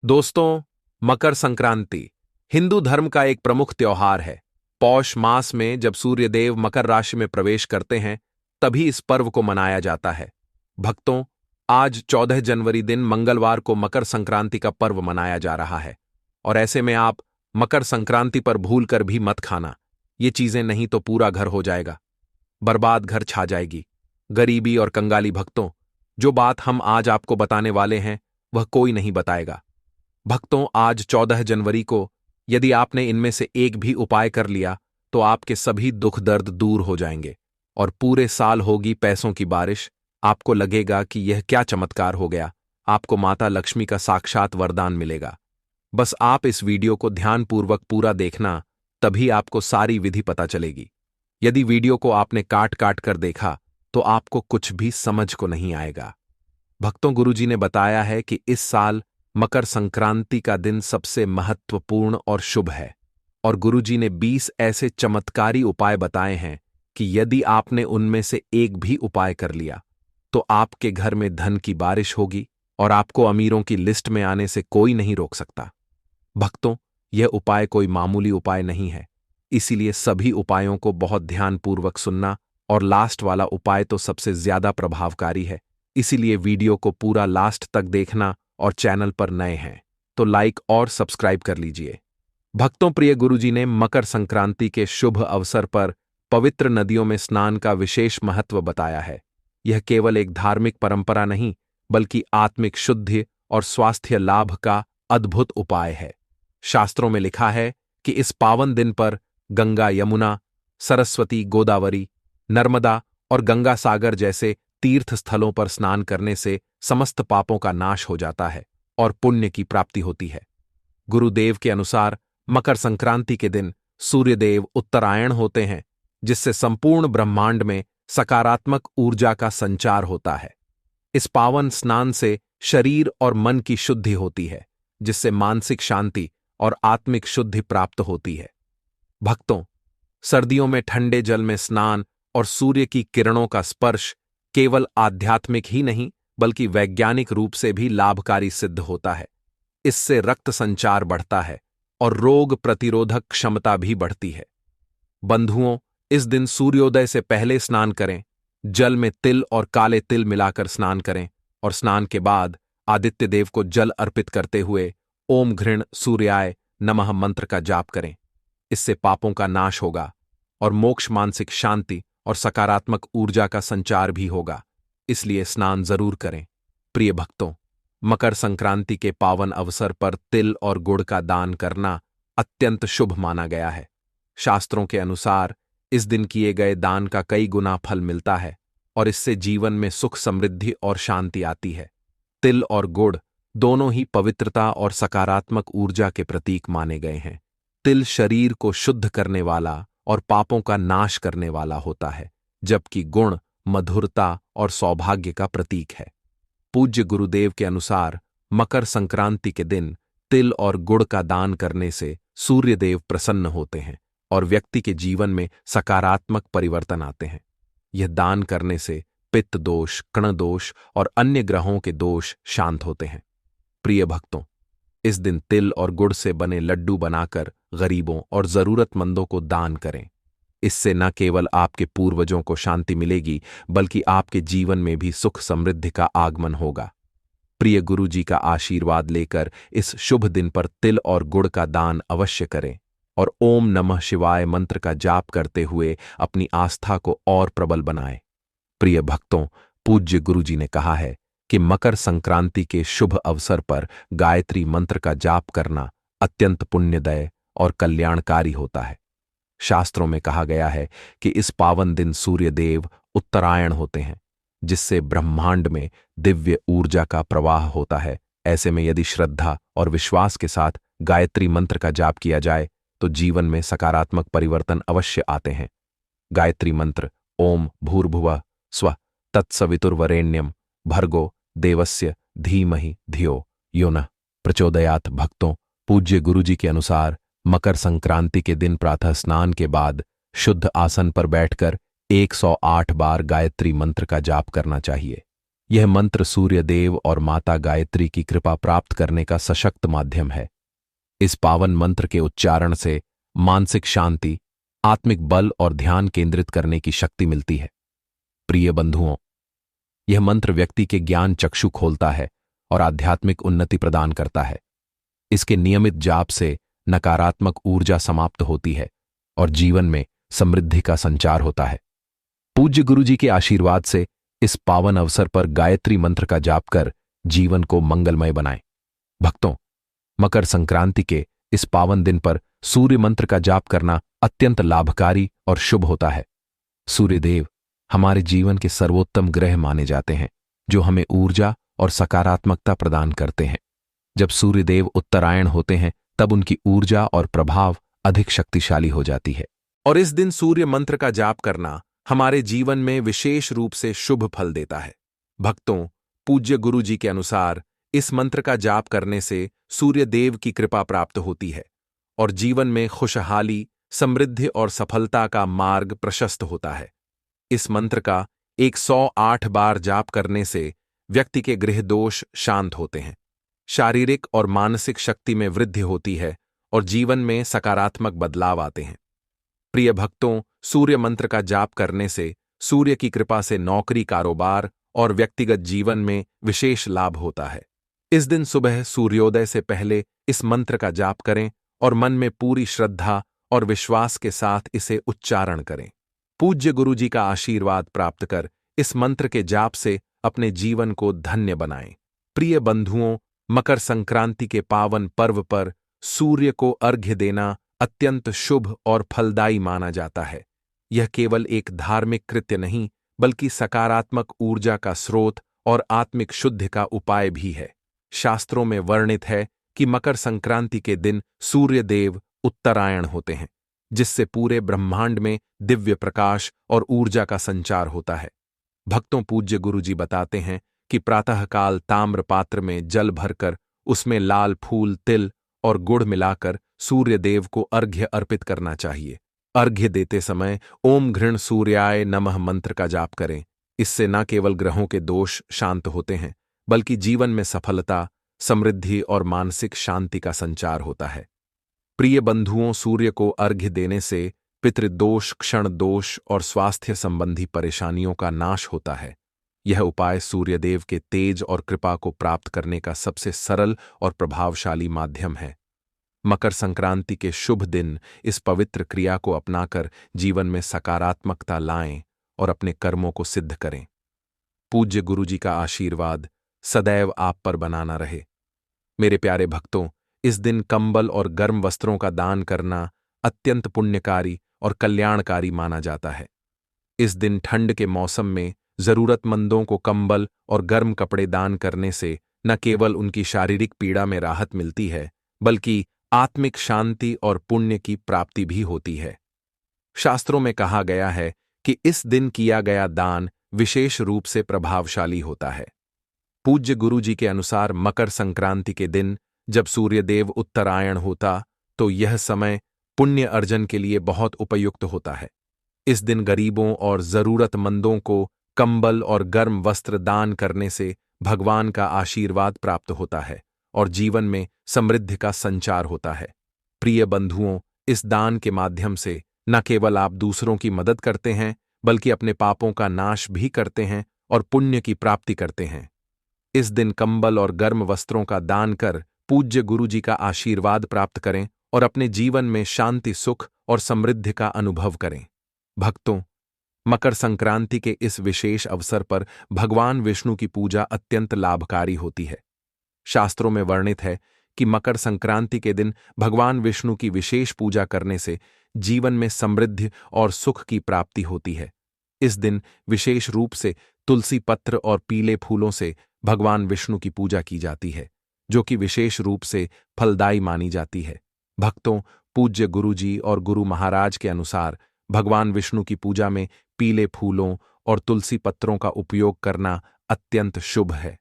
दोस्तों, मकर संक्रांति हिंदू धर्म का एक प्रमुख त्योहार है। पौष मास में जब सूर्यदेव मकर राशि में प्रवेश करते हैं, तभी इस पर्व को मनाया जाता है। भक्तों, आज 14 जनवरी दिन मंगलवार को मकर संक्रांति का पर्व मनाया जा रहा है। और ऐसे में आप मकर संक्रांति पर भूल कर भी मत खाना। ये चीजें नहीं तो पूरा घर हो जाएगा, बर्बाद घर छा जाएगी। गरीबी और कंगाली भक्तों, जो बात हम आज आपको बताने वाले हैं वह कोई नहीं बताएगा। भक्तों, आज 14 जनवरी को यदि आपने इनमें से एक भी उपाय कर लिया तो आपके सभी दुख दर्द दूर हो जाएंगे और पूरे साल होगी पैसों की बारिश। आपको लगेगा कि यह क्या चमत्कार हो गया, आपको माता लक्ष्मी का साक्षात वरदान मिलेगा। बस आप इस वीडियो को ध्यानपूर्वक पूरा देखना, तभी आपको सारी विधि पता चलेगी। यदि वीडियो को आपने काट काट कर देखा तो आपको कुछ भी समझ को नहीं आएगा। भक्तों, गुरुजी ने बताया है कि इस साल मकर संक्रांति का दिन सबसे महत्वपूर्ण और शुभ है, और गुरुजी ने 20 ऐसे चमत्कारी उपाय बताए हैं कि यदि आपने उनमें से एक भी उपाय कर लिया तो आपके घर में धन की बारिश होगी और आपको अमीरों की लिस्ट में आने से कोई नहीं रोक सकता। भक्तों, यह उपाय कोई मामूली उपाय नहीं है, इसीलिए सभी उपायों को बहुत ध्यानपूर्वक सुनना, और लास्ट वाला उपाय तो सबसे ज्यादा प्रभावकारी है। इसीलिए वीडियो को पूरा लास्ट तक देखना, और चैनल पर नए हैं तो लाइक और सब्सक्राइब कर लीजिए। भक्तों, प्रिय गुरुजी ने मकर संक्रांति के शुभ अवसर पर पवित्र नदियों में स्नान का विशेष महत्व बताया है। यह केवल एक धार्मिक परंपरा नहीं, बल्कि आत्मिक शुद्धि और स्वास्थ्य लाभ का अद्भुत उपाय है। शास्त्रों में लिखा है कि इस पावन दिन पर गंगा, यमुना, सरस्वती, गोदावरी, नर्मदा और गंगा सागर जैसे तीर्थ स्थलों पर स्नान करने से समस्त पापों का नाश हो जाता है और पुण्य की प्राप्ति होती है। गुरुदेव के अनुसार मकर संक्रांति के दिन सूर्यदेव उत्तरायण होते हैं, जिससे संपूर्ण ब्रह्मांड में सकारात्मक ऊर्जा का संचार होता है। इस पावन स्नान से शरीर और मन की शुद्धि होती है, जिससे मानसिक शांति और आत्मिक शुद्धि प्राप्त होती है। भक्तों, सर्दियों में ठंडे जल में स्नान और सूर्य की किरणों का स्पर्श केवल आध्यात्मिक ही नहीं बल्कि वैज्ञानिक रूप से भी लाभकारी सिद्ध होता है। इससे रक्त संचार बढ़ता है और रोग प्रतिरोधक क्षमता भी बढ़ती है। बंधुओं, इस दिन सूर्योदय से पहले स्नान करें, जल में तिल और काले तिल मिलाकर स्नान करें, और स्नान के बाद आदित्य देव को जल अर्पित करते हुए ओम घृण सूर्याय नमः मंत्र का जाप करें। इससे पापों का नाश होगा और मोक्ष, मानसिक शांति और सकारात्मक ऊर्जा का संचार भी होगा। इसलिए स्नान जरूर करें। प्रिय भक्तों, मकर संक्रांति के पावन अवसर पर तिल और गुड़ का दान करना अत्यंत शुभ माना गया है। शास्त्रों के अनुसार इस दिन किए गए दान का कई गुना फल मिलता है और इससे जीवन में सुख, समृद्धि और शांति आती है। तिल और गुड़ दोनों ही पवित्रता और सकारात्मक ऊर्जा के प्रतीक माने गए हैं। तिल शरीर को शुद्ध करने वाला और पापों का नाश करने वाला होता है, जबकि गुण मधुरता और सौभाग्य का प्रतीक है। पूज्य गुरुदेव के अनुसार मकर संक्रांति के दिन तिल और गुड़ का दान करने से सूर्यदेव प्रसन्न होते हैं और व्यक्ति के जीवन में सकारात्मक परिवर्तन आते हैं। यह दान करने से पित्त दोष, कण दोष और अन्य ग्रहों के दोष शांत होते हैं। प्रिय भक्तों, इस दिन तिल और गुड़ से बने लड्डू बनाकर गरीबों और जरूरतमंदों को दान करें। इससे न केवल आपके पूर्वजों को शांति मिलेगी, बल्कि आपके जीवन में भी सुख, समृद्धि का आगमन होगा। प्रिय गुरुजी का आशीर्वाद लेकर इस शुभ दिन पर तिल और गुड़ का दान अवश्य करें और ओम नमः शिवाय मंत्र का जाप करते हुए अपनी आस्था को और प्रबल बनाएं। प्रिय भक्तों, पूज्य गुरुजी ने कहा है कि मकर संक्रांति के शुभ अवसर पर गायत्री मंत्र का जाप करना अत्यंत पुण्यदय और कल्याणकारी होता है। शास्त्रों में कहा गया है कि इस पावन दिन सूर्यदेव उत्तरायण होते हैं, जिससे ब्रह्मांड में दिव्य ऊर्जा का प्रवाह होता है। ऐसे में यदि श्रद्धा और विश्वास के साथ गायत्री मंत्र का जाप किया जाए तो जीवन में सकारात्मक परिवर्तन अवश्य आते हैं। गायत्री मंत्र ओम भूर्भुवः स्वः तत्सवितुर्वरेण्यम भर्गो देवस्य धीमहि धियो यो नः प्रचोदयात्। भक्तों, पूज्य गुरुजी के अनुसार मकर संक्रांति के दिन प्रातः स्नान के बाद शुद्ध आसन पर बैठकर 108 बार गायत्री मंत्र का जाप करना चाहिए। यह मंत्र सूर्य देव और माता गायत्री की कृपा प्राप्त करने का सशक्त माध्यम है। इस पावन मंत्र के उच्चारण से मानसिक शांति, आत्मिक बल और ध्यान केंद्रित करने की शक्ति मिलती है। प्रिय बंधुओं, यह मंत्र व्यक्ति के ज्ञान चक्षु खोलता है और आध्यात्मिक उन्नति प्रदान करता है। इसके नियमित जाप से नकारात्मक ऊर्जा समाप्त होती है और जीवन में समृद्धि का संचार होता है। पूज्य गुरुजी के आशीर्वाद से इस पावन अवसर पर गायत्री मंत्र का जाप कर जीवन को मंगलमय बनाएं। भक्तों, मकर संक्रांति के इस पावन दिन पर सूर्य मंत्र का जाप करना अत्यंत लाभकारी और शुभ होता है। सूर्यदेव हमारे जीवन के सर्वोत्तम ग्रह माने जाते हैं, जो हमें ऊर्जा और सकारात्मकता प्रदान करते हैं। जब सूर्यदेव उत्तरायण होते हैं, तब उनकी ऊर्जा और प्रभाव अधिक शक्तिशाली हो जाती है और इस दिन सूर्य मंत्र का जाप करना हमारे जीवन में विशेष रूप से शुभ फल देता है। भक्तों, पूज्य गुरु जी के अनुसार इस मंत्र का जाप करने से सूर्य देव की कृपा प्राप्त होती है और जीवन में खुशहाली, समृद्धि और सफलता का मार्ग प्रशस्त होता है। इस मंत्र का 108 बार जाप करने से व्यक्ति के गृह दोष शांत होते हैं, शारीरिक और मानसिक शक्ति में वृद्धि होती है और जीवन में सकारात्मक बदलाव आते हैं। प्रिय भक्तों, सूर्य मंत्र का जाप करने से सूर्य की कृपा से नौकरी, कारोबार और व्यक्तिगत जीवन में विशेष लाभ होता है। इस दिन सुबह सूर्योदय से पहले इस मंत्र का जाप करें और मन में पूरी श्रद्धा और विश्वास के साथ इसे उच्चारण करें। पूज्य गुरु जी का आशीर्वाद प्राप्त कर इस मंत्र के जाप से अपने जीवन को धन्य बनाएं। प्रिय बंधुओं, मकर संक्रांति के पावन पर्व पर सूर्य को अर्घ्य देना अत्यंत शुभ और फलदायी माना जाता है। यह केवल एक धार्मिक कृत्य नहीं, बल्कि सकारात्मक ऊर्जा का स्रोत और आत्मिक शुद्धि का उपाय भी है। शास्त्रों में वर्णित है कि मकर संक्रांति के दिन सूर्य देव उत्तरायण होते हैं, जिससे पूरे ब्रह्मांड में दिव्य प्रकाश और ऊर्जा का संचार होता है। भक्तों, पूज्य गुरु जी बताते हैं कि प्रातःकाल ताम्र पात्र में जल भरकर उसमें लाल फूल, तिल और गुड़ मिलाकर सूर्य देव को अर्घ्य अर्पित करना चाहिए। अर्घ्य देते समय ओम घृण सूर्याय नमः मंत्र का जाप करें। इससे न केवल ग्रहों के दोष शांत होते हैं, बल्कि जीवन में सफलता, समृद्धि और मानसिक शांति का संचार होता है। प्रिय बंधुओं, सूर्य को अर्घ्य देने से पितृदोष, क्षण दोष और स्वास्थ्य संबंधी परेशानियों का नाश होता है। यह उपाय सूर्यदेव के तेज और कृपा को प्राप्त करने का सबसे सरल और प्रभावशाली माध्यम है। मकर संक्रांति के शुभ दिन इस पवित्र क्रिया को अपनाकर जीवन में सकारात्मकता लाएं और अपने कर्मों को सिद्ध करें। पूज्य गुरु जी का आशीर्वाद सदैव आप पर बनाना रहे। मेरे प्यारे भक्तों, इस दिन कंबल और गर्म वस्त्रों का दान करना अत्यंत पुण्यकारी और कल्याणकारी माना जाता है। इस दिन ठंड के मौसम में जरूरतमंदों को कंबल और गर्म कपड़े दान करने से न केवल उनकी शारीरिक पीड़ा में राहत मिलती है, बल्कि आत्मिक शांति और पुण्य की प्राप्ति भी होती है। शास्त्रों में कहा गया है कि इस दिन किया गया दान विशेष रूप से प्रभावशाली होता है। पूज्य गुरु जी के अनुसार मकर संक्रांति के दिन जब सूर्यदेव उत्तरायण होता, तो यह समय पुण्य अर्जन के लिए बहुत उपयुक्त होता है। इस दिन गरीबों और जरूरतमंदों को कंबल और गर्म वस्त्र दान करने से भगवान का आशीर्वाद प्राप्त होता है और जीवन में समृद्धि का संचार होता है। प्रिय बंधुओं, इस दान के माध्यम से न केवल आप दूसरों की मदद करते हैं, बल्कि अपने पापों का नाश भी करते हैं और पुण्य की प्राप्ति करते हैं। इस दिन कंबल और गर्म वस्त्रों का दान कर पूज्य गुरु जी का आशीर्वाद प्राप्त करें और अपने जीवन में शांति, सुख और समृद्धि का अनुभव करें। भक्तों, मकर संक्रांति के इस विशेष अवसर पर भगवान विष्णु की पूजा अत्यंत लाभकारी होती है। शास्त्रों में वर्णित है कि मकर संक्रांति के दिन भगवान विष्णु की विशेष पूजा करने से जीवन में समृद्धि और सुख की प्राप्ति होती है। इस दिन विशेष रूप से तुलसी पत्र और पीले फूलों से भगवान विष्णु की पूजा की जाती है, जो कि विशेष रूप से फलदायी मानी जाती है। भक्तों, पूज्य गुरु जी और गुरु महाराज के अनुसार भगवान विष्णु की पूजा में पीले फूलों और तुलसी पत्रों का उपयोग करना अत्यंत शुभ है।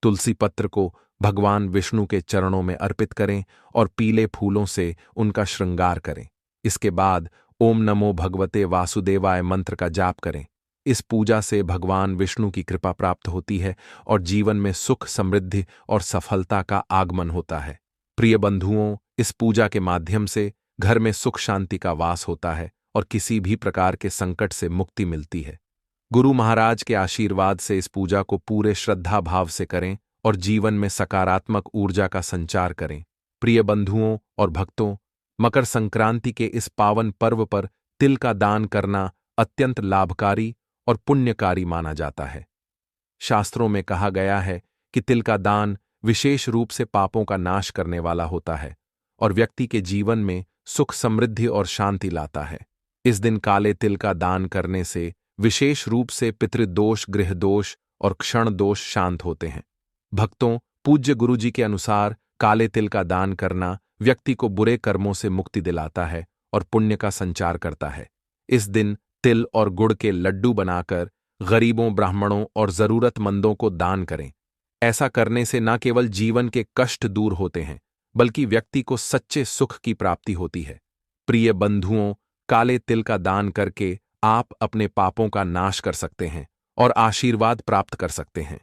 तुलसी पत्र को भगवान विष्णु के चरणों में अर्पित करें और पीले फूलों से उनका श्रृंगार करें। इसके बाद ओम नमो भगवते वासुदेवाय मंत्र का जाप करें। इस पूजा से भगवान विष्णु की कृपा प्राप्त होती है और जीवन में सुख, समृद्धि और सफलता का आगमन होता है। प्रिय बंधुओं, इस पूजा के माध्यम से घर में सुख शांति का वास होता है और किसी भी प्रकार के संकट से मुक्ति मिलती है। गुरु महाराज के आशीर्वाद से इस पूजा को पूरे श्रद्धा भाव से करें और जीवन में सकारात्मक ऊर्जा का संचार करें। प्रिय बंधुओं और भक्तों, मकर संक्रांति के इस पावन पर्व पर तिल का दान करना अत्यंत लाभकारी और पुण्यकारी माना जाता है। शास्त्रों में कहा गया है कि तिल का दान विशेष रूप से पापों का नाश करने वाला होता है और व्यक्ति के जीवन में सुख, समृद्धि और शांति लाता है। इस दिन काले तिल का दान करने से विशेष रूप से पितृदोष, गृह दोष और क्षण दोष शांत होते हैं। भक्तों, पूज्य गुरु जी के अनुसार काले तिल का दान करना व्यक्ति को बुरे कर्मों से मुक्ति दिलाता है और पुण्य का संचार करता है। इस दिन तिल और गुड़ के लड्डू बनाकर गरीबों, ब्राह्मणों और जरूरतमंदों को दान करें। ऐसा करने से न केवल जीवन के कष्ट दूर होते हैं, बल्कि व्यक्ति को सच्चे सुख की प्राप्ति होती है। प्रिय बंधुओं, काले तिल का दान करके आप अपने पापों का नाश कर सकते हैं और आशीर्वाद प्राप्त कर सकते हैं।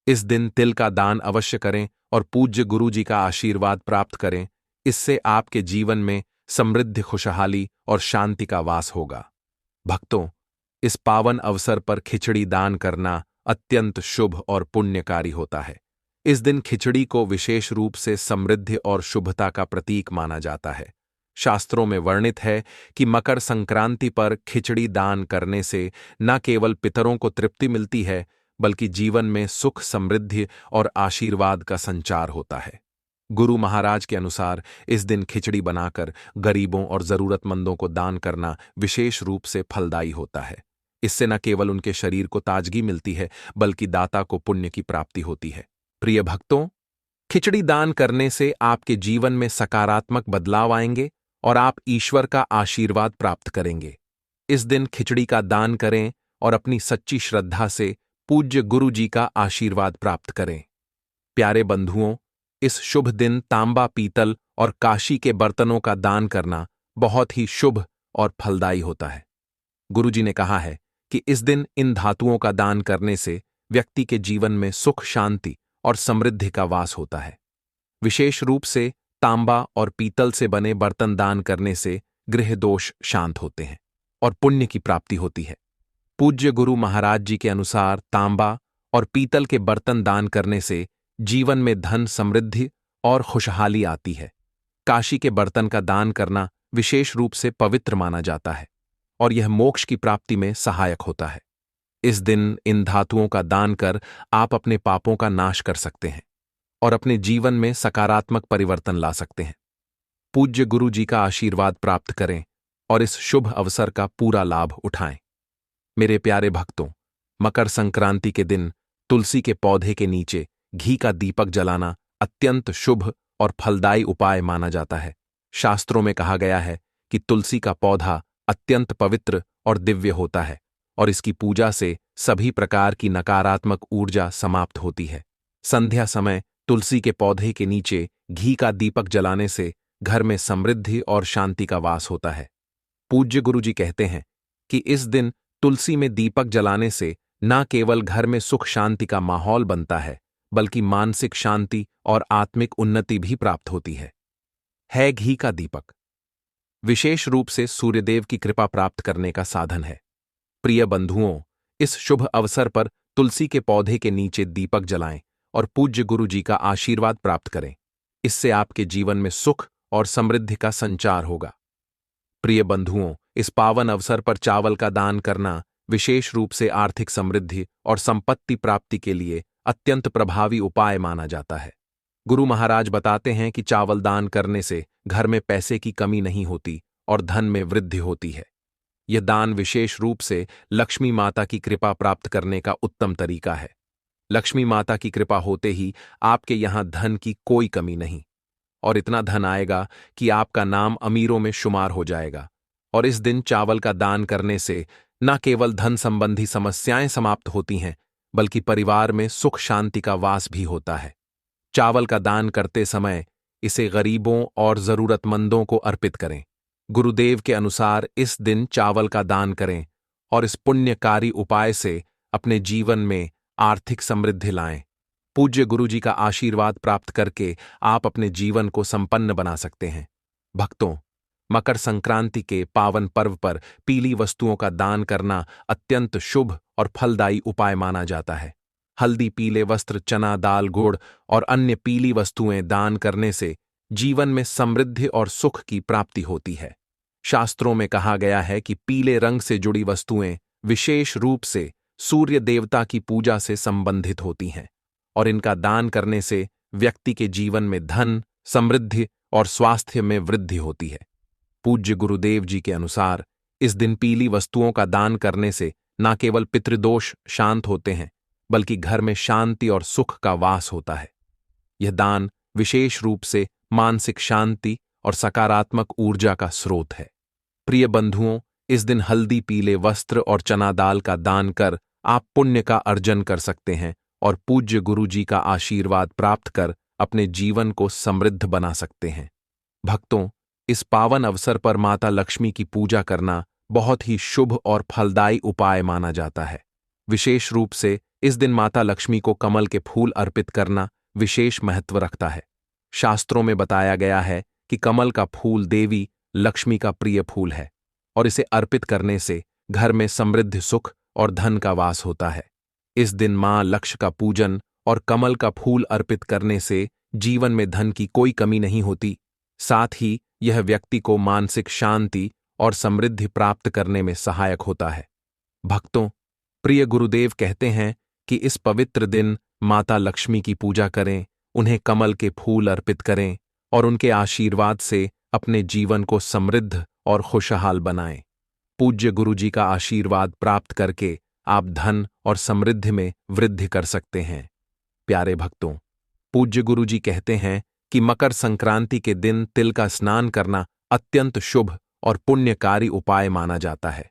इस दिन तिल का दान अवश्य करें और पूज्य गुरु जी का आशीर्वाद प्राप्त करें। इससे आपके जीवन में समृद्धि, खुशहाली और शांति का वास होगा। भक्तों, इस पावन अवसर पर खिचड़ी दान करना अत्यंत शुभ और पुण्यकारी होता है। इस दिन खिचड़ी को विशेष रूप से समृद्धि और शुभता का प्रतीक माना जाता है। शास्त्रों में वर्णित है कि मकर संक्रांति पर खिचड़ी दान करने से न केवल पितरों को तृप्ति मिलती है, बल्कि जीवन में सुख, समृद्धि और आशीर्वाद का संचार होता है। गुरु महाराज के अनुसार इस दिन खिचड़ी बनाकर गरीबों और जरूरतमंदों को दान करना विशेष रूप से फलदायी होता है। इससे न केवल उनके शरीर को ताजगी मिलती है, बल्कि दाता को पुण्य की प्राप्ति होती है। प्रिय भक्तों, खिचड़ी दान करने से आपके जीवन में सकारात्मक बदलाव आएंगे और आप ईश्वर का आशीर्वाद प्राप्त करेंगे। इस दिन खिचड़ी का दान करें और अपनी सच्ची श्रद्धा से पूज्य गुरु जी का आशीर्वाद प्राप्त करें। प्यारे बंधुओं, इस शुभ दिन तांबा, पीतल और कांशी के बर्तनों का दान करना बहुत ही शुभ और फलदायी होता है। गुरु जी ने कहा है कि इस दिन इन धातुओं का दान करने से व्यक्ति के जीवन में सुख, शांति और समृद्धि का वास होता है। विशेष रूप से तांबा और पीतल से बने बर्तन दान करने से गृह दोष शांत होते हैं और पुण्य की प्राप्ति होती है। पूज्य गुरु महाराज जी के अनुसार तांबा और पीतल के बर्तन दान करने से जीवन में धन, समृद्धि और खुशहाली आती है। कांशी के बर्तन का दान करना विशेष रूप से पवित्र माना जाता है और यह मोक्ष की प्राप्ति में सहायक होता है। इस दिन इन धातुओं का दान कर आप अपने पापों का नाश कर सकते हैं और अपने जीवन में सकारात्मक परिवर्तन ला सकते हैं। पूज्य गुरु जी का आशीर्वाद प्राप्त करें और इस शुभ अवसर का पूरा लाभ उठाएं। मेरे प्यारे भक्तों, मकर संक्रांति के दिन तुलसी के पौधे के नीचे घी का दीपक जलाना अत्यंत शुभ और फलदायी उपाय माना जाता है। शास्त्रों में कहा गया है कि तुलसी का पौधा अत्यंत पवित्र और दिव्य होता है और इसकी पूजा से सभी प्रकार की नकारात्मक ऊर्जा समाप्त होती है। संध्या समय तुलसी के पौधे के नीचे घी का दीपक जलाने से घर में समृद्धि और शांति का वास होता है। पूज्य गुरु जी कहते हैं कि इस दिन तुलसी में दीपक जलाने से न केवल घर में सुख, शांति का माहौल बनता है, बल्कि मानसिक शांति और आत्मिक उन्नति भी प्राप्त होती है घी का दीपक विशेष रूप से सूर्यदेव की कृपा प्राप्त करने का साधन है। प्रिय बंधुओं, इस शुभ अवसर पर तुलसी के पौधे के नीचे दीपक जलाएं और पूज्य गुरु जी का आशीर्वाद प्राप्त करें। इससे आपके जीवन में सुख और समृद्धि का संचार होगा। प्रिय बंधुओं, इस पावन अवसर पर चावल का दान करना विशेष रूप से आर्थिक समृद्धि और संपत्ति प्राप्ति के लिए अत्यंत प्रभावी उपाय माना जाता है। गुरु महाराज बताते हैं कि चावल दान करने से घर में पैसे की कमी नहीं होती और धन में वृद्धि होती है। यह दान विशेष रूप से लक्ष्मी माता की कृपा प्राप्त करने का उत्तम तरीका है। लक्ष्मी माता की कृपा होते ही आपके यहां धन की कोई कमी नहीं और इतना धन आएगा कि आपका नाम अमीरों में शुमार हो जाएगा। और इस दिन चावल का दान करने से न केवल धन संबंधी समस्याएं समाप्त होती हैं, बल्कि परिवार में सुख, शांति का वास भी होता है। चावल का दान करते समय इसे गरीबों और जरूरतमंदों को अर्पित करें। गुरुदेव के अनुसार इस दिन चावल का दान करें और इस पुण्यकारी उपाय से अपने जीवन में आर्थिक समृद्धि लाएं। पूज्य गुरुजी का आशीर्वाद प्राप्त करके आप अपने जीवन को संपन्न बना सकते हैं। भक्तों, मकर संक्रांति के पावन पर्व पर पीली वस्तुओं का दान करना अत्यंत शुभ और फलदायी उपाय माना जाता है। हल्दी, पीले वस्त्र, चना, दाल, गुड़ और अन्य पीली वस्तुएं दान करने से जीवन में समृद्धि और सुख की प्राप्ति होती है। शास्त्रों में कहा गया है कि पीले रंग से जुड़ी वस्तुएं विशेष रूप से सूर्य देवता की पूजा से संबंधित होती हैं और इनका दान करने से व्यक्ति के जीवन में धन, समृद्धि और स्वास्थ्य में वृद्धि होती है। पूज्य गुरुदेव जी के अनुसार इस दिन पीली वस्तुओं का दान करने से न केवल पितृदोष शांत होते हैं, बल्कि घर में शांति और सुख का वास होता है। यह दान विशेष रूप से मानसिक शांति और सकारात्मक ऊर्जा का स्रोत है। प्रिय बंधुओं, इस दिन हल्दी, पीले वस्त्र और चना दाल का दान कर आप पुण्य का अर्जन कर सकते हैं और पूज्य गुरु जी का आशीर्वाद प्राप्त कर अपने जीवन को समृद्ध बना सकते हैं। भक्तों, इस पावन अवसर पर माता लक्ष्मी की पूजा करना बहुत ही शुभ और फलदायी उपाय माना जाता है। विशेष रूप से इस दिन माता लक्ष्मी को कमल के फूल अर्पित करना विशेष महत्व रखता है। शास्त्रों में बताया गया है कि कमल का फूल देवी लक्ष्मी का प्रिय फूल है और इसे अर्पित करने से घर में समृद्धि, सुख और धन का वास होता है। इस दिन मां लक्ष्मी का पूजन और कमल का फूल अर्पित करने से जीवन में धन की कोई कमी नहीं होती। साथ ही यह व्यक्ति को मानसिक शांति और समृद्धि प्राप्त करने में सहायक होता है। भक्तों, प्रिय गुरुदेव कहते हैं कि इस पवित्र दिन माता लक्ष्मी की पूजा करें, उन्हें कमल के फूल अर्पित करें और उनके आशीर्वाद से अपने जीवन को समृद्ध और खुशहाल बनाएं। पूज्य गुरु जी का आशीर्वाद प्राप्त करके आप धन और समृद्धि में वृद्धि कर सकते हैं। प्यारे भक्तों, पूज्य गुरु जी कहते हैं कि मकर संक्रांति के दिन तिल का स्नान करना अत्यंत शुभ और पुण्यकारी उपाय माना जाता है।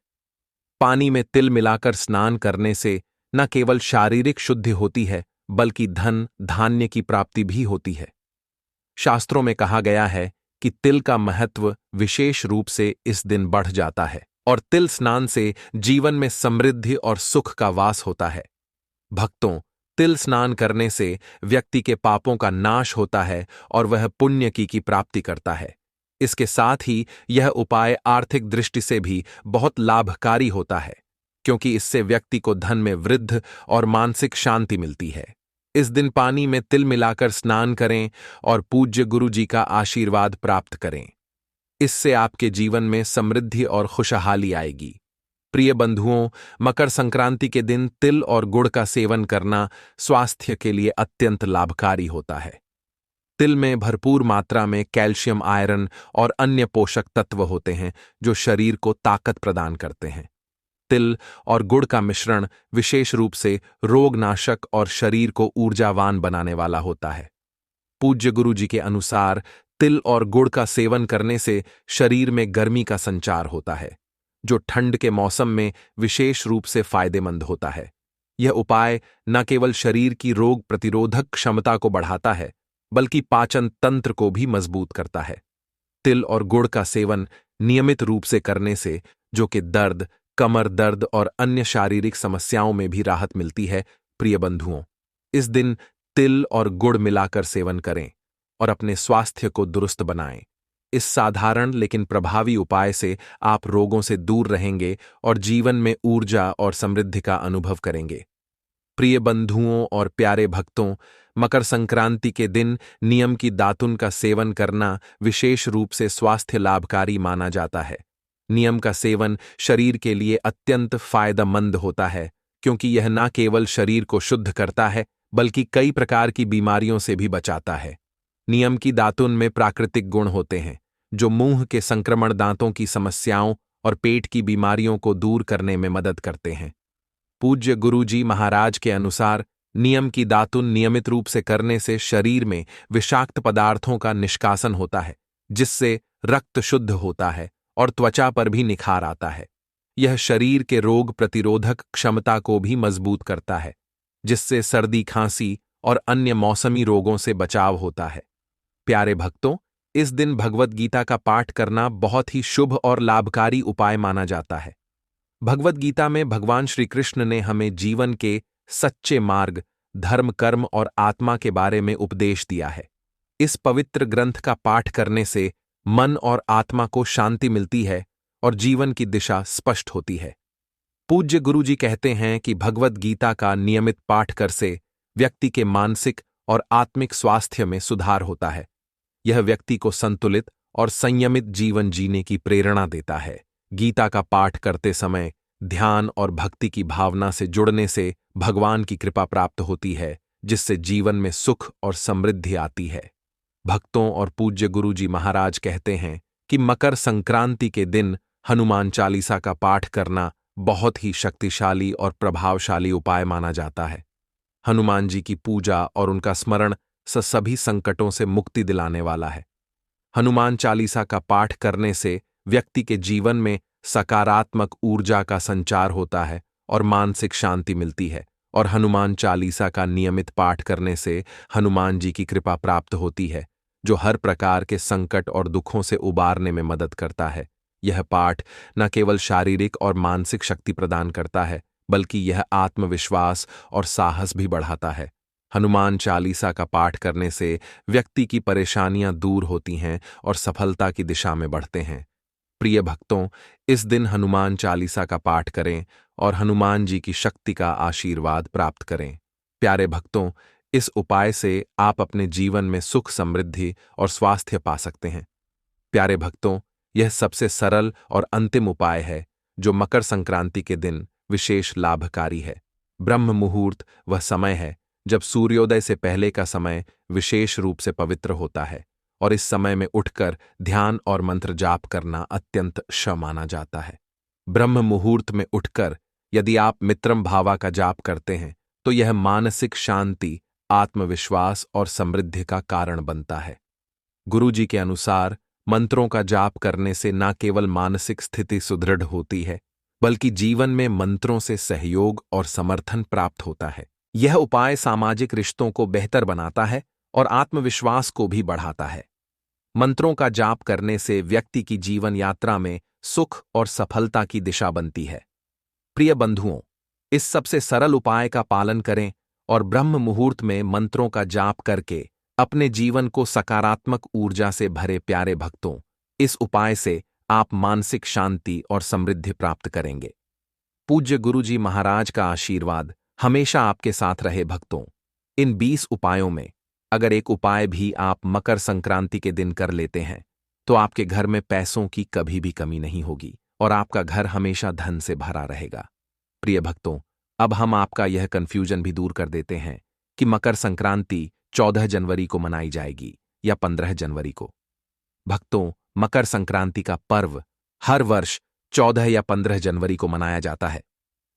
पानी में तिल मिलाकर स्नान करने से न केवल शारीरिक शुद्धि होती है, बल्कि धन, धान्य की प्राप्ति भी होती है। शास्त्रों में कहा गया है कि तिल का महत्व विशेष रूप से इस दिन बढ़ जाता है और तिल स्नान से जीवन में समृद्धि और सुख का वास होता है। भक्तों, तिल स्नान करने से व्यक्ति के पापों का नाश होता है और वह पुण्य की प्राप्ति करता है। इसके साथ ही यह उपाय आर्थिक दृष्टि से भी बहुत लाभकारी होता है, क्योंकि इससे व्यक्ति को धन में वृद्धि और मानसिक शांति मिलती है। इस दिन पानी में तिल मिलाकर स्नान करें और पूज्य गुरु जी का आशीर्वाद प्राप्त करें। इससे आपके जीवन में समृद्धि और खुशहाली आएगी। प्रिय बंधुओं, मकर संक्रांति के दिन तिल और गुड़ का सेवन करना स्वास्थ्य के लिए अत्यंत लाभकारी होता है। तिल में भरपूर मात्रा में कैल्शियम, आयरन और अन्य पोषक तत्व होते हैं जो शरीर को ताकत प्रदान करते हैं। तिल और गुड़ का मिश्रण विशेष रूप से रोगनाशक और शरीर को ऊर्जावान बनाने वाला होता है। पूज्य गुरु जी के अनुसार तिल और गुड़ का सेवन करने से शरीर में गर्मी का संचार होता है, जो ठंड के मौसम में विशेष रूप से फायदेमंद होता है। यह उपाय न केवल शरीर की रोग प्रतिरोधक क्षमता को बढ़ाता है, बल्कि पाचन तंत्र को भी मजबूत करता है। तिल और गुड़ का सेवन नियमित रूप से करने से जो कि दर्द, कमर दर्द और अन्य शारीरिक समस्याओं में भी राहत मिलती है। प्रिय बंधुओं, इस दिन तिल और गुड़ मिलाकर सेवन करें और अपने स्वास्थ्य को दुरुस्त बनाएं। इस साधारण लेकिन प्रभावी उपाय से आप रोगों से दूर रहेंगे और जीवन में ऊर्जा और समृद्धि का अनुभव करेंगे। प्रिय बंधुओं और प्यारे भक्तों, मकर संक्रांति के दिन नियम की दातुन का सेवन करना विशेष रूप से स्वास्थ्य लाभकारी माना जाता है। नियम का सेवन शरीर के लिए अत्यंत फायदेमंद होता है, क्योंकि यह न केवल शरीर को शुद्ध करता है, बल्कि कई प्रकार की बीमारियों से भी बचाता है। नियम की दातुन में प्राकृतिक गुण होते हैं जो मुंह के संक्रमण, दांतों की समस्याओं और पेट की बीमारियों को दूर करने में मदद करते हैं। पूज्य गुरुजी महाराज के अनुसार नियम की दातुन नियमित रूप से करने से शरीर में विषाक्त पदार्थों का निष्कासन होता है, जिससे रक्त शुद्ध होता है और त्वचा पर भी निखार आता है। यह शरीर के रोग प्रतिरोधक क्षमता को भी मजबूत करता है, जिससे सर्दी, खांसी और अन्य मौसमी रोगों से बचाव होता है। प्यारे भक्तों, इस दिन भगवत गीता का पाठ करना बहुत ही शुभ और लाभकारी उपाय माना जाता है। भगवद गीता में भगवान श्री कृष्ण ने हमें जीवन के सच्चे मार्ग, धर्म, कर्म और आत्मा के बारे में उपदेश दिया है। इस पवित्र ग्रंथ का पाठ करने से मन और आत्मा को शांति मिलती है और जीवन की दिशा स्पष्ट होती है। पूज्य गुरुजी कहते हैं कि भगवद गीता का नियमित पाठ कर से व्यक्ति के मानसिक और आत्मिक स्वास्थ्य में सुधार होता है। यह व्यक्ति को संतुलित और संयमित जीवन जीने की प्रेरणा देता है। गीता का पाठ करते समय ध्यान और भक्ति की भावना से जुड़ने से भगवान की कृपा प्राप्त होती है, जिससे जीवन में सुख और समृद्धि आती है। भक्तों और पूज्य गुरुजी महाराज कहते हैं कि मकर संक्रांति के दिन हनुमान चालीसा का पाठ करना बहुत ही शक्तिशाली और प्रभावशाली उपाय माना जाता है। हनुमान जी की पूजा और उनका स्मरण सभी संकटों से मुक्ति दिलाने वाला है। हनुमान चालीसा का पाठ करने से व्यक्ति के जीवन में सकारात्मक ऊर्जा का संचार होता है और मानसिक शांति मिलती है। और हनुमान चालीसा का नियमित पाठ करने से हनुमान जी की कृपा प्राप्त होती है, जो हर प्रकार के संकट और दुखों से उबारने में मदद करता है। यह पाठ न केवल शारीरिक और मानसिक शक्ति प्रदान करता है, बल्कि यह आत्मविश्वास और साहस भी बढ़ाता है। हनुमान चालीसा का पाठ करने से व्यक्ति की परेशानियां दूर होती हैं और सफलता की दिशा में बढ़ते हैं। प्रिय भक्तों, इस दिन हनुमान चालीसा का पाठ करें और हनुमान जी की शक्ति का आशीर्वाद प्राप्त करें। प्यारे भक्तों, इस उपाय से आप अपने जीवन में सुख, समृद्धि और स्वास्थ्य पा सकते हैं। प्यारे भक्तों, यह सबसे सरल और अंतिम उपाय है जो मकर संक्रांति के दिन विशेष लाभकारी है। ब्रह्म मुहूर्त वह समय है जब सूर्योदय से पहले का समय विशेष रूप से पवित्र होता है, और इस समय में उठकर ध्यान और मंत्र जाप करना अत्यंत शुभ माना जाता है। ब्रह्म मुहूर्त में उठकर यदि आप मित्रम भावा का जाप करते हैं तो यह मानसिक शांति, आत्मविश्वास और समृद्धि का कारण बनता है। गुरुजी के अनुसार मंत्रों का जाप करने से न केवल मानसिक स्थिति सुदृढ़ होती है, बल्कि जीवन में मंत्रों से सहयोग और समर्थन प्राप्त होता है। यह उपाय सामाजिक रिश्तों को बेहतर बनाता है और आत्मविश्वास को भी बढ़ाता है। मंत्रों का जाप करने से व्यक्ति की जीवन यात्रा में सुख और सफलता की दिशा बनती है। प्रिय बंधुओं, इस सबसे सरल उपाय का पालन करें और ब्रह्म मुहूर्त में मंत्रों का जाप करके अपने जीवन को सकारात्मक ऊर्जा से भरे। प्यारे भक्तों, इस उपाय से आप मानसिक शांति और समृद्धि प्राप्त करेंगे। पूज्य गुरुजी महाराज का आशीर्वाद हमेशा आपके साथ रहे। भक्तों, इन 20 उपायों में अगर एक उपाय भी आप मकर संक्रांति के दिन कर लेते हैं तो आपके घर में पैसों की कभी भी कमी नहीं होगी और आपका घर हमेशा धन से भरा रहेगा। प्रिय भक्तों, अब हम आपका यह कन्फ्यूजन भी दूर कर देते हैं कि मकर संक्रांति 14 जनवरी को मनाई जाएगी या 15 जनवरी को। भक्तों, मकर संक्रांति का पर्व हर वर्ष 14 या 15 जनवरी को मनाया जाता है।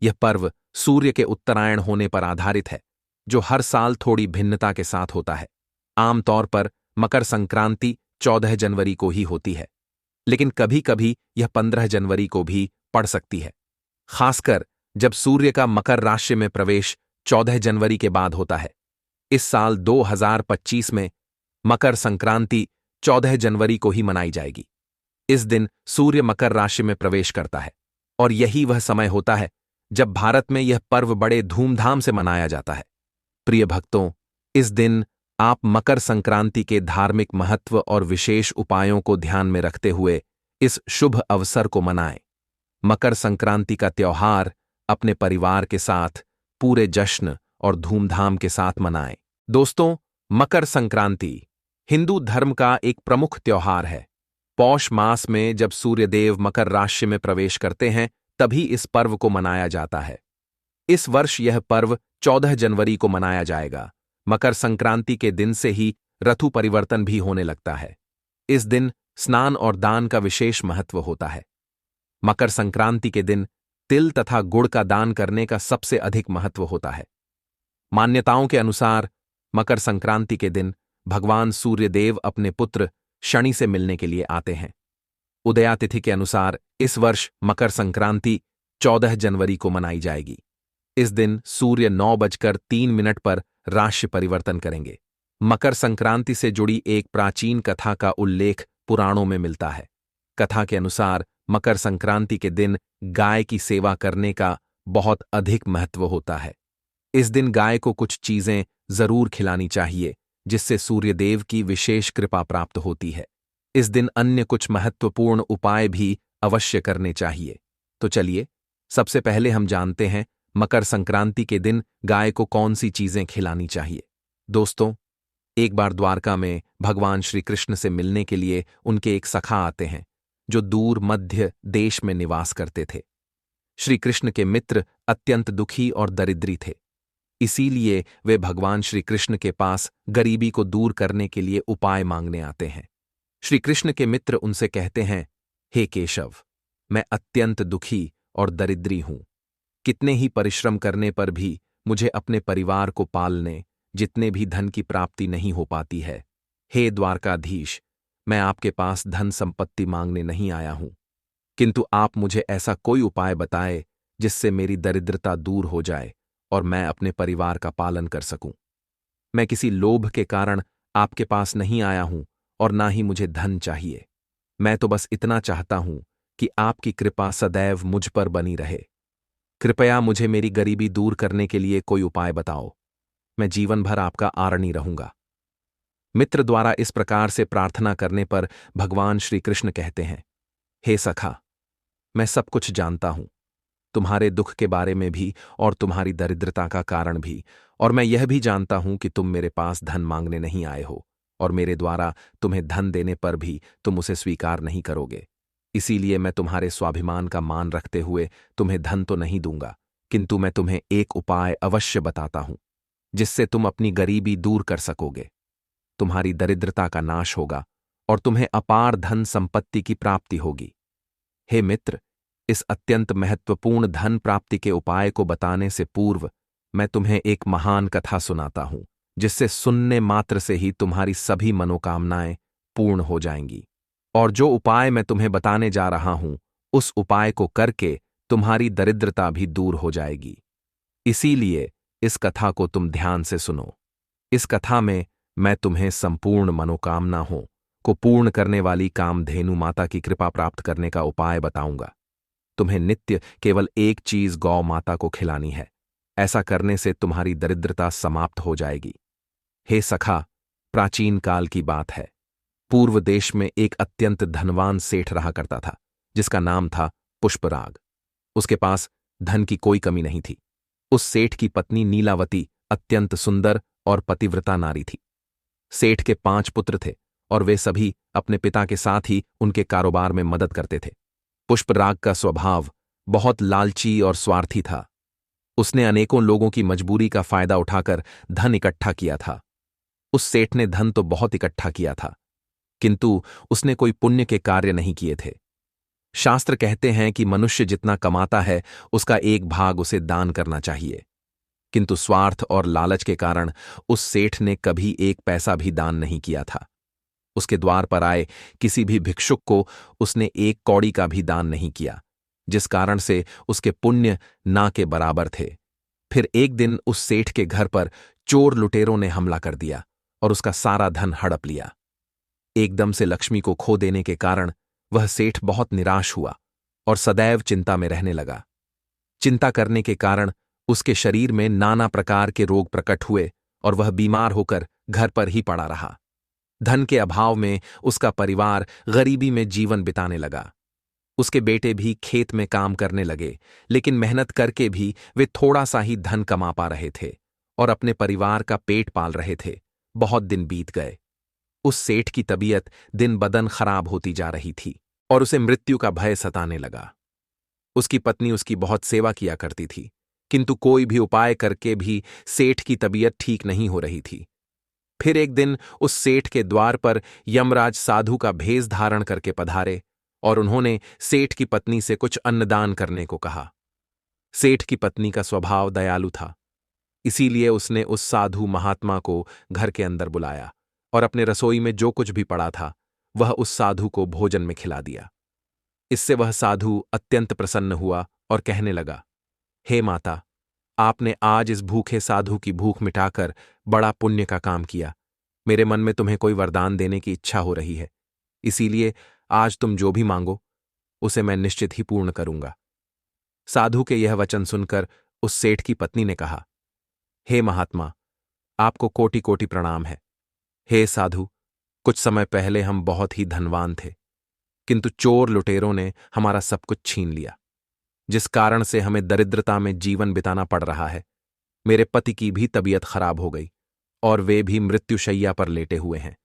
यह पर्व सूर्य के उत्तरायण होने पर आधारित है, जो हर साल थोड़ी भिन्नता के साथ होता है। आमतौर पर मकर संक्रांति 14 जनवरी को ही होती है, लेकिन कभी कभी यह 15 जनवरी को भी पड़ सकती है, खासकर जब सूर्य का मकर राशि में प्रवेश 14 जनवरी के बाद होता है। इस साल 2025 में मकर संक्रांति 14 जनवरी को ही मनाई जाएगी। इस दिन सूर्य मकर राशि में प्रवेश करता है और यही वह समय होता है जब भारत में यह पर्व बड़े धूमधाम से मनाया जाता है। प्रिय भक्तों, इस दिन आप मकर संक्रांति के धार्मिक महत्व और विशेष उपायों को ध्यान में रखते हुए इस शुभ अवसर को मनाएं। मकर संक्रांति का त्योहार अपने परिवार के साथ पूरे जश्न और धूमधाम के साथ मनाएं। दोस्तों, मकर संक्रांति हिंदू धर्म का एक प्रमुख त्योहार है। पौष मास में जब सूर्यदेव मकर राशि में प्रवेश करते हैं तभी इस पर्व को मनाया जाता है। इस वर्ष यह पर्व 14 जनवरी को मनाया जाएगा। मकर संक्रांति के दिन से ही ऋतु परिवर्तन भी होने लगता है। इस दिन स्नान और दान का विशेष महत्व होता है। मकर संक्रांति के दिन तिल तथा गुड़ का दान करने का सबसे अधिक महत्व होता है। मान्यताओं के अनुसार मकर संक्रांति के दिन भगवान सूर्यदेव अपने पुत्र शनि से मिलने के लिए आते हैं। उदयातिथि के अनुसार इस वर्ष मकर संक्रांति 14 जनवरी को मनाई जाएगी। इस दिन सूर्य 9:03 पर राशि परिवर्तन करेंगे। मकर संक्रांति से जुड़ी एक प्राचीन कथा का उल्लेख पुराणों में मिलता है। कथा के अनुसार मकर संक्रांति के दिन गाय की सेवा करने का बहुत अधिक महत्व होता है। इस दिन गाय को कुछ चीजें जरूर खिलानी चाहिए, जिससे सूर्यदेव की विशेष कृपा प्राप्त होती है। इस दिन अन्य कुछ महत्वपूर्ण उपाय भी अवश्य करने चाहिए। तो चलिए, सबसे पहले हम जानते हैं मकर संक्रांति के दिन गाय को कौन सी चीजें खिलानी चाहिए। दोस्तों, एक बार द्वारका में भगवान श्री कृष्ण से मिलने के लिए उनके एक सखा आते हैं, जो दूर मध्य देश में निवास करते थे। श्री कृष्ण के मित्र अत्यंत दुखी और दरिद्री थे। इसीलिए वे भगवान श्री कृष्ण के पास गरीबी को दूर करने के लिए उपाय मांगने आते हैं। श्री कृष्ण के मित्र उनसे कहते हैं, हे केशव, मैं अत्यंत दुखी और दरिद्री हूं। कितने ही परिश्रम करने पर भी मुझे अपने परिवार को पालने जितने भी धन की प्राप्ति नहीं हो पाती है। हे द्वारकाधीश, मैं आपके पास धन संपत्ति मांगने नहीं आया हूं, किंतु आप मुझे ऐसा कोई उपाय बताए जिससे मेरी दरिद्रता दूर हो जाए और मैं अपने परिवार का पालन कर सकूं। मैं किसी लोभ के कारण आपके पास नहीं आया हूं और ना ही मुझे धन चाहिए। मैं तो बस इतना चाहता हूं कि आपकी कृपा सदैव मुझ पर बनी रहे। कृपया मुझे मेरी गरीबी दूर करने के लिए कोई उपाय बताओ। मैं जीवन भर आपका आरणी रहूंगा। मित्र द्वारा इस प्रकार से प्रार्थना करने पर भगवान श्री कृष्ण कहते हैं, हे सखा, मैं सब कुछ जानता हूं, तुम्हारे दुख के बारे में भी और तुम्हारी दरिद्रता का कारण भी, और मैं यह भी जानता हूं कि तुम मेरे पास धन मांगने नहीं आए हो और मेरे द्वारा तुम्हें धन देने पर भी तुम उसे स्वीकार नहीं करोगे। इसीलिए मैं तुम्हारे स्वाभिमान का मान रखते हुए तुम्हें धन तो नहीं दूंगा, किंतु मैं तुम्हें एक उपाय अवश्य बताता हूं, जिससे तुम अपनी गरीबी दूर कर सकोगे। तुम्हारी दरिद्रता का नाश होगा और तुम्हें अपार धन संपत्ति की प्राप्ति होगी। हे मित्र, इस अत्यंत महत्वपूर्ण धन प्राप्ति के उपाय को बताने से पूर्व मैं तुम्हें एक महान कथा सुनाता हूं, जिससे सुनने मात्र से ही तुम्हारी सभी मनोकामनाएं पूर्ण हो जाएंगी। और जो उपाय मैं तुम्हें बताने जा रहा हूं, उस उपाय को करके तुम्हारी दरिद्रता भी दूर हो जाएगी। इसीलिए इस कथा को तुम ध्यान से सुनो। इस कथा में मैं तुम्हें संपूर्ण मनोकामनाओं को पूर्ण करने वाली कामधेनु माता की कृपा प्राप्त करने का उपाय बताऊंगा। तुम्हें नित्य केवल एक चीज गौ माता को खिलानी है। ऐसा करने से तुम्हारी दरिद्रता समाप्त हो जाएगी। हे सखा, प्राचीन काल की बात है। पूर्व देश में एक अत्यंत धनवान सेठ रहा करता था, जिसका नाम था पुष्पराग। उसके पास धन की कोई कमी नहीं थी। उस सेठ की पत्नी नीलावती अत्यंत सुंदर और पतिव्रता नारी थी। सेठ के 5 पुत्र थे और वे सभी अपने पिता के साथ ही उनके कारोबार में मदद करते थे। पुष्पराग का स्वभाव बहुत लालची और स्वार्थी था। उसने अनेकों लोगों की मजबूरी का फायदा उठाकर धन इकट्ठा किया था। उस सेठ ने धन तो बहुत इकट्ठा किया था, किंतु उसने कोई पुण्य के कार्य नहीं किए थे। शास्त्र कहते हैं कि मनुष्य जितना कमाता है उसका एक भाग उसे दान करना चाहिए, किंतु स्वार्थ और लालच के कारण उस सेठ ने कभी एक पैसा भी दान नहीं किया था। उसके द्वार पर आए किसी भी भिक्षुक को उसने एक कौड़ी का भी दान नहीं किया, जिस कारण से उसके पुण्य ना के बराबर थे। फिर एक दिन उस सेठ के घर पर चोर लुटेरों ने हमला कर दिया और उसका सारा धन हड़प लिया। एकदम से लक्ष्मी को खो देने के कारण वह सेठ बहुत निराश हुआ और सदैव चिंता में रहने लगा। चिंता करने के कारण उसके शरीर में नाना प्रकार के रोग प्रकट हुए और वह बीमार होकर घर पर ही पड़ा रहा। धन के अभाव में उसका परिवार गरीबी में जीवन बिताने लगा। उसके बेटे भी खेत में काम करने लगे, लेकिन मेहनत करके भी वे थोड़ा सा ही धन कमा पा रहे थे और अपने परिवार का पेट पाल रहे थे। बहुत दिन बीत गए। उस सेठ की तबीयत दिन बदन खराब होती जा रही थी और उसे मृत्यु का भय सताने लगा। उसकी पत्नी उसकी बहुत सेवा किया करती थी, किंतु कोई भी उपाय करके भी सेठ की तबीयत ठीक नहीं हो रही थी। फिर एक दिन उस सेठ के द्वार पर यमराज साधु का भेष धारण करके पधारे और उन्होंने सेठ की पत्नी से कुछ अन्नदान करने को कहा। सेठ की पत्नी का स्वभाव दयालु था, इसीलिए उसने उस साधु महात्मा को घर के अंदर बुलाया और अपने रसोई में जो कुछ भी पड़ा था वह उस साधु को भोजन में खिला दिया। इससे वह साधु अत्यंत प्रसन्न हुआ और कहने लगा, हे माता, आपने आज इस भूखे साधु की भूख मिटाकर बड़ा पुण्य का काम किया। मेरे मन में तुम्हें कोई वरदान देने की इच्छा हो रही है, इसीलिए आज तुम जो भी मांगो उसे मैं निश्चित ही पूर्ण करूंगा। साधु के यह वचन सुनकर उस सेठ की पत्नी ने कहा, हे महात्मा, आपको कोटि कोटि प्रणाम है। हे साधु, कुछ समय पहले हम बहुत ही धनवान थे, किंतु चोर लुटेरों ने हमारा सब कुछ छीन लिया, जिस कारण से हमें दरिद्रता में जीवन बिताना पड़ रहा है। मेरे पति की भी तबीयत खराब हो गई और वे भी मृत्युशैया पर लेटे हुए हैं।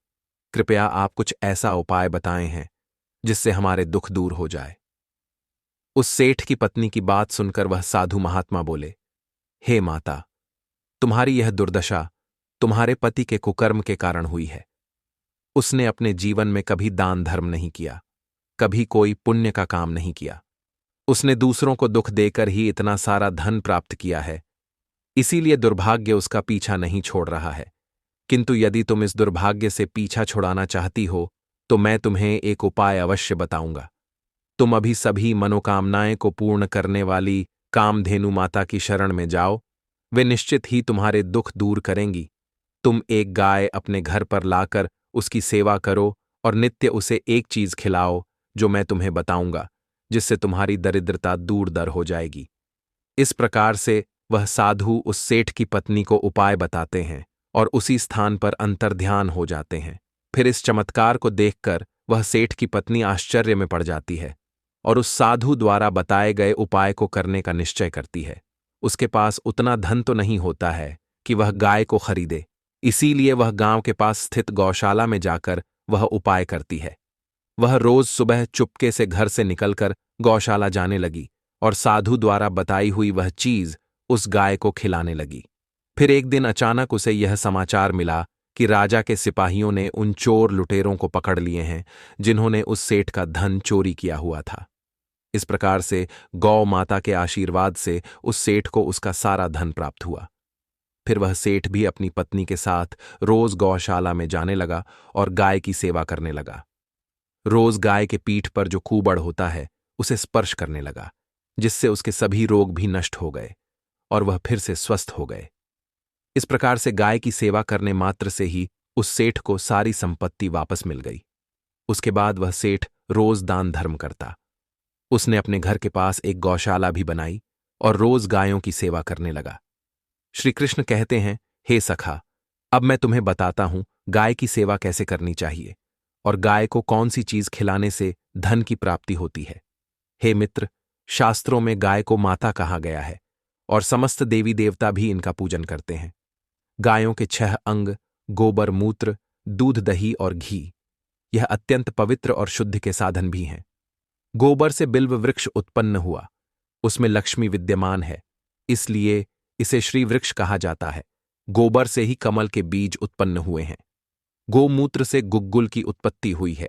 कृपया आप कुछ ऐसा उपाय बताएं हैं जिससे हमारे दुख दूर हो जाए। उस सेठ की पत्नी की बात सुनकर वह साधु महात्मा बोले, हे माता, तुम्हारी यह दुर्दशा तुम्हारे पति के कुकर्म के कारण हुई है। उसने अपने जीवन में कभी दान धर्म नहीं किया, कभी कोई पुण्य का काम नहीं किया। उसने दूसरों को दुख देकर ही इतना सारा धन प्राप्त किया है, इसीलिए दुर्भाग्य उसका पीछा नहीं छोड़ रहा है। किंतु यदि तुम इस दुर्भाग्य से पीछा छुड़ाना चाहती हो तो मैं तुम्हें एक उपाय अवश्य बताऊंगा। तुम अभी सभी मनोकामनाएं को पूर्ण करने वाली कामधेनु माता की शरण में जाओ, वे निश्चित ही तुम्हारे दुख दूर करेंगी। तुम एक गाय अपने घर पर लाकर उसकी सेवा करो और नित्य उसे एक चीज खिलाओ जो मैं तुम्हें बताऊंगा, जिससे तुम्हारी दरिद्रता दूर दर हो जाएगी। इस प्रकार से वह साधु उस सेठ की पत्नी को उपाय बताते हैं और उसी स्थान पर अंतर्ध्यान हो जाते हैं। फिर इस चमत्कार को देखकर वह सेठ की पत्नी आश्चर्य में पड़ जाती है और उस साधु द्वारा बताए गए उपाय को करने का निश्चय करती है। उसके पास उतना धन तो नहीं होता है कि वह गाय को खरीदे, इसीलिए वह गांव के पास स्थित गौशाला में जाकर वह उपाय करती है। वह रोज सुबह चुपके से घर से निकलकर गौशाला जाने लगी और साधु द्वारा बताई हुई वह चीज उस गाय को खिलाने लगी। फिर एक दिन अचानक उसे यह समाचार मिला कि राजा के सिपाहियों ने उन चोर लुटेरों को पकड़ लिए हैं जिन्होंने उस सेठ का धन चोरी किया हुआ था। इस प्रकार से गौ माता के आशीर्वाद से उस सेठ को उसका सारा धन प्राप्त हुआ। फिर वह सेठ भी अपनी पत्नी के साथ रोज गौशाला में जाने लगा और गाय की सेवा करने लगा। रोज गाय के पीठ पर जो कूबड़ होता है उसे स्पर्श करने लगा, जिससे उसके सभी रोग भी नष्ट हो गए और वह फिर से स्वस्थ हो गए। इस प्रकार से गाय की सेवा करने मात्र से ही उस सेठ को सारी संपत्ति वापस मिल गई। उसके बाद वह सेठ रोज दान धर्म करता। उसने अपने घर के पास एक गौशाला भी बनाई और रोज गायों की सेवा करने लगा। श्री कृष्ण कहते हैं, हे सखा, अब मैं तुम्हें बताता हूं गाय की सेवा कैसे करनी चाहिए और गाय को कौन सी चीज खिलाने से धन की प्राप्ति होती है। हे मित्र, शास्त्रों में गाय को माता कहा गया है और समस्त देवी देवता भी इनका पूजन करते हैं। गायों के 6 अंग, गोबर, मूत्र, दूध, दही और घी, यह अत्यंत पवित्र और शुद्ध के साधन भी हैं। गोबर से बिल्व वृक्ष उत्पन्न हुआ, उसमें लक्ष्मी विद्यमान है, इसलिए इसे श्री वृक्ष कहा जाता है। गोबर से ही कमल के बीज उत्पन्न हुए हैं। गोमूत्र से गुग्गुल की उत्पत्ति हुई है,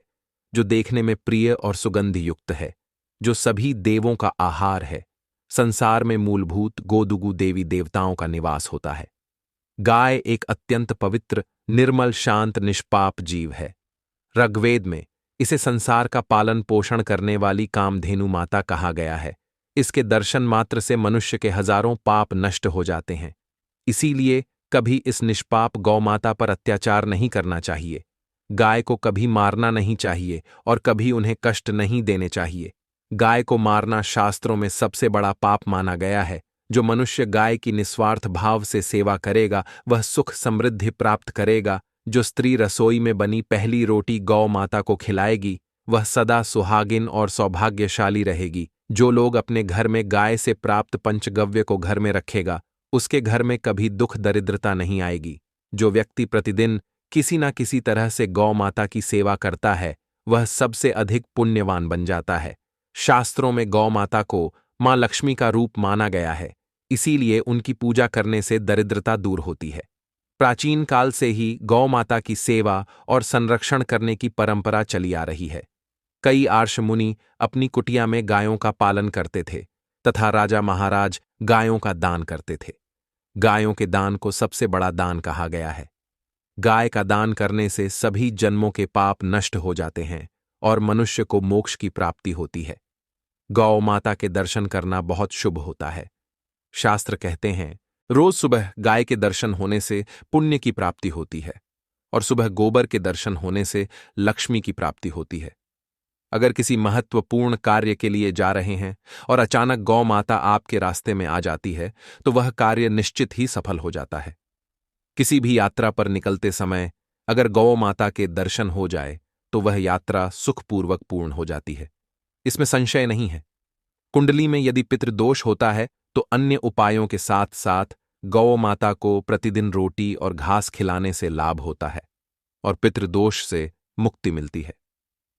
जो देखने में प्रिय और सुगंध युक्त है, जो सभी देवों का आहार है। संसार में मूलभूत गोदुगु देवी देवताओं का निवास होता है। गाय एक अत्यंत पवित्र, निर्मल, शांत, निष्पाप जीव है। ऋग्वेद में इसे संसार का पालन पोषण करने वाली कामधेनु माता कहा गया है। इसके दर्शन मात्र से मनुष्य के हजारों पाप नष्ट हो जाते हैं। इसीलिए कभी इस निष्पाप गौ माता पर अत्याचार नहीं करना चाहिए। गाय को कभी मारना नहीं चाहिए और कभी उन्हें कष्ट नहीं देने चाहिए। गाय को मारना शास्त्रों में सबसे बड़ा पाप माना गया है। जो मनुष्य गाय की निस्वार्थ भाव से सेवा करेगा वह सुख समृद्धि प्राप्त करेगा। जो स्त्री रसोई में बनी पहली रोटी गौ माता को खिलाएगी वह सदा सुहागिन और सौभाग्यशाली रहेगी। जो लोग अपने घर में गाय से प्राप्त पंचगव्य को घर में रखेगा उसके घर में कभी दुख दरिद्रता नहीं आएगी। जो व्यक्ति प्रतिदिन किसी न किसी तरह से गौ माता की सेवा करता है वह सबसे अधिक पुण्यवान बन जाता है। शास्त्रों में गौ माता को मां लक्ष्मी का रूप माना गया है, इसीलिए उनकी पूजा करने से दरिद्रता दूर होती है। प्राचीन काल से ही गौ माता की सेवा और संरक्षण करने की परंपरा चली आ रही है। कई आर्ष मुनि अपनी कुटिया में गायों का पालन करते थे तथा राजा महाराज गायों का दान करते थे। गायों के दान को सबसे बड़ा दान कहा गया है। गाय का दान करने से सभी जन्मों के पाप नष्ट हो जाते हैं और मनुष्य को मोक्ष की प्राप्ति होती है। गौ माता के दर्शन करना बहुत शुभ होता है। शास्त्र कहते हैं, रोज सुबह गाय के दर्शन होने से पुण्य की प्राप्ति होती है और सुबह गोबर के दर्शन होने से लक्ष्मी की प्राप्ति होती है। अगर किसी महत्वपूर्ण कार्य के लिए जा रहे हैं और अचानक गौ माता आपके रास्ते में आ जाती है तो वह कार्य निश्चित ही सफल हो जाता है। किसी भी यात्रा पर निकलते समय अगर गौ माता के दर्शन हो जाए तो वह यात्रा सुखपूर्वक पूर्ण हो जाती है, इसमें संशय नहीं है। कुंडली में यदि पितृदोष होता है तो अन्य उपायों के साथ साथ गौ माता को प्रतिदिन रोटी और घास खिलाने से लाभ होता है और पितृदोष से मुक्ति मिलती है।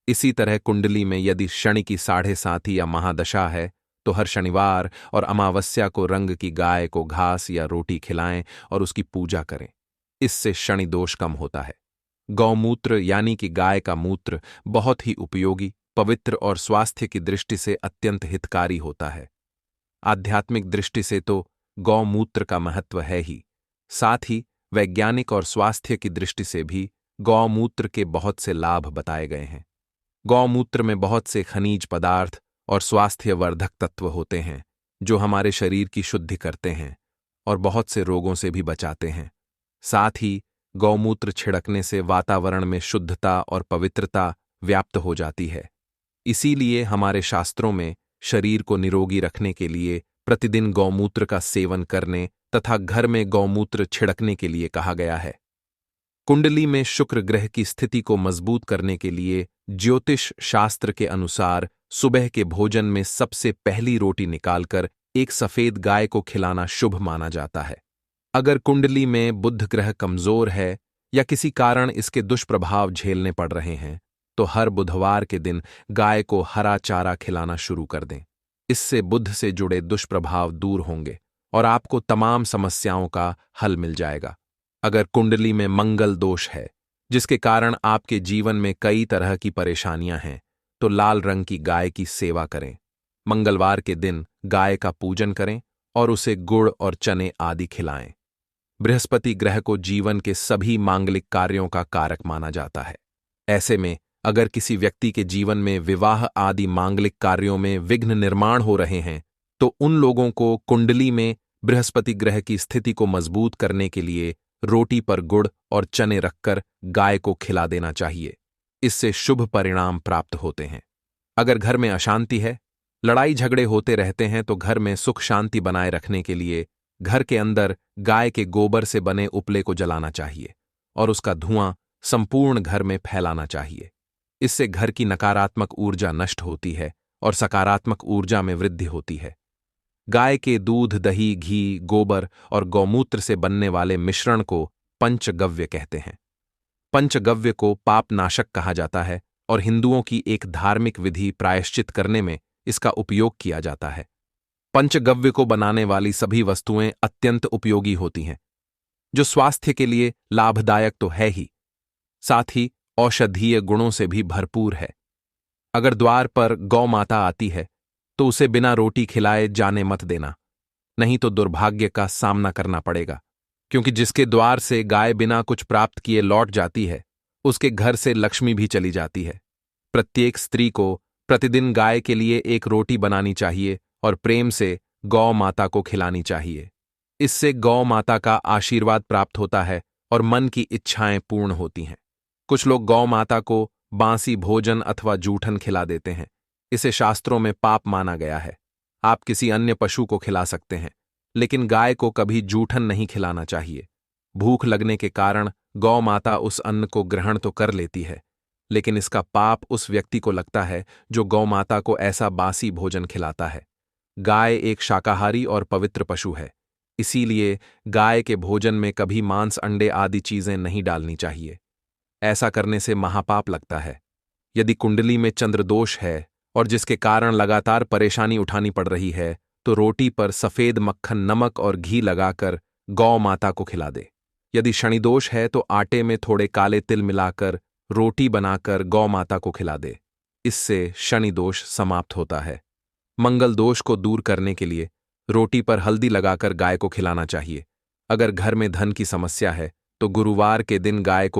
इसी तरह कुंडली में यदि शनि की 7.5 या महादशा है तो हर शनिवार और अमावस्या को रंग की गाय को घास या रोटी खिलाएं और उसकी पूजा करें। इससे शनि दोष कम होता है। गौमूत्र यानी कि गाय का मूत्र बहुत ही उपयोगी, पवित्र और स्वास्थ्य की दृष्टि से अत्यंत हितकारी होता है। आध्यात्मिक दृष्टि से तो गौमूत्र का महत्व है ही, साथ ही वैज्ञानिक और स्वास्थ्य की दृष्टि से भी गौमूत्र के बहुत से लाभ बताए गए हैं। गौमूत्र में बहुत से खनिज पदार्थ और स्वास्थ्यवर्धक तत्व होते हैं जो हमारे शरीर की शुद्धि करते हैं और बहुत से रोगों से भी बचाते हैं। साथ ही गौमूत्र छिड़कने से वातावरण में शुद्धता और पवित्रता व्याप्त हो जाती है। इसीलिए हमारे शास्त्रों में शरीर को निरोगी रखने के लिए प्रतिदिन गौमूत्र का सेवन करने तथा घर में गौमूत्र छिड़कने के लिए कहा गया है। कुंडली में शुक्र ग्रह की स्थिति को मजबूत करने के लिए ज्योतिष शास्त्र के अनुसार सुबह के भोजन में सबसे पहली रोटी निकालकर एक सफेद गाय को खिलाना शुभ माना जाता है। अगर कुंडली में बुध ग्रह कमजोर है या किसी कारण इसके दुष्प्रभाव झेलने पड़ रहे हैं तो हर बुधवार के दिन गाय को हरा चारा खिलाना शुरू कर दें। इससे बुध से जुड़े दुष्प्रभाव दूर होंगे और आपको तमाम समस्याओं का हल मिल जाएगा। अगर कुंडली में मंगल दोष है जिसके कारण आपके जीवन में कई तरह की परेशानियां हैं तो लाल रंग की गाय की सेवा करें। मंगलवार के दिन गाय का पूजन करें और उसे गुड़ और चने आदि खिलाएं। बृहस्पति ग्रह को जीवन के सभी मांगलिक कार्यों का कारक माना जाता है। ऐसे में अगर किसी व्यक्ति के जीवन में विवाह आदि मांगलिक कार्यों में विघ्न निर्माण हो रहे हैं तो उन लोगों को कुंडली में बृहस्पति ग्रह की स्थिति को मजबूत करने के लिए रोटी पर गुड़ और चने रखकर गाय को खिला देना चाहिए। इससे शुभ परिणाम प्राप्त होते हैं। अगर घर में अशांति है, लड़ाई झगड़े होते रहते हैं तो घर में सुख शांति बनाए रखने के लिए घर के अंदर गाय के गोबर से बने उपले को जलाना चाहिए और उसका धुआं संपूर्ण घर में फैलाना चाहिए। इससे घर की नकारात्मक ऊर्जा नष्ट होती है और सकारात्मक ऊर्जा में वृद्धि होती है। गाय के दूध, दही, घी, गोबर और गौमूत्र से बनने वाले मिश्रण को पंचगव्य कहते हैं। पंचगव्य को पाप नाशक कहा जाता है और हिंदुओं की एक धार्मिक विधि प्रायश्चित करने में इसका उपयोग किया जाता है। पंचगव्य को बनाने वाली सभी वस्तुएं अत्यंत उपयोगी होती हैं, जो स्वास्थ्य के लिए लाभदायक तो है ही, साथ ही औषधीय गुणों से भी भरपूर है। अगर द्वार पर गौ माता आती है तो उसे बिना रोटी खिलाए जाने मत देना, नहीं तो दुर्भाग्य का सामना करना पड़ेगा, क्योंकि जिसके द्वार से गाय बिना कुछ प्राप्त किए लौट जाती है उसके घर से लक्ष्मी भी चली जाती है। प्रत्येक स्त्री को प्रतिदिन गाय के लिए एक रोटी बनानी चाहिए और प्रेम से गौ माता को खिलानी चाहिए। इससे गौ माता का आशीर्वाद प्राप्त होता है और मन की इच्छाएं पूर्ण होती हैं। कुछ लोग गौ माता को बासी भोजन अथवा जूठन खिला देते हैं। इसे शास्त्रों में पाप माना गया है। आप किसी अन्य पशु को खिला सकते हैं, लेकिन गाय को कभी जूठन नहीं खिलाना चाहिए। भूख लगने के कारण गौ माता उस अन्न को ग्रहण तो कर लेती है, लेकिन इसका पाप उस व्यक्ति को लगता है जो गौ माता को ऐसा बासी भोजन खिलाता है। गाय एक शाकाहारी और पवित्र पशु है, इसीलिए गाय के भोजन में कभी मांस, अंडे आदि चीजें नहीं डालनी चाहिए। ऐसा करने से महापाप लगता है। यदि कुंडली में चंद्रदोष है और जिसके कारण लगातार परेशानी उठानी पड़ रही है तो रोटी पर सफेद मक्खन, नमक और घी लगाकर गौ माता को खिला दे। यदि शनि दोष है तो आटे में थोड़े काले तिल मिलाकर रोटी बनाकर गौ माता को खिला दे। इससे शनि दोष समाप्त होता है। मंगल दोष को दूर करने के लिए रोटी पर हल्दी लगाकर गाय को खिलाना चाहिए। अगर घर में धन की समस्या है तो गुरुवार के दिन गाय को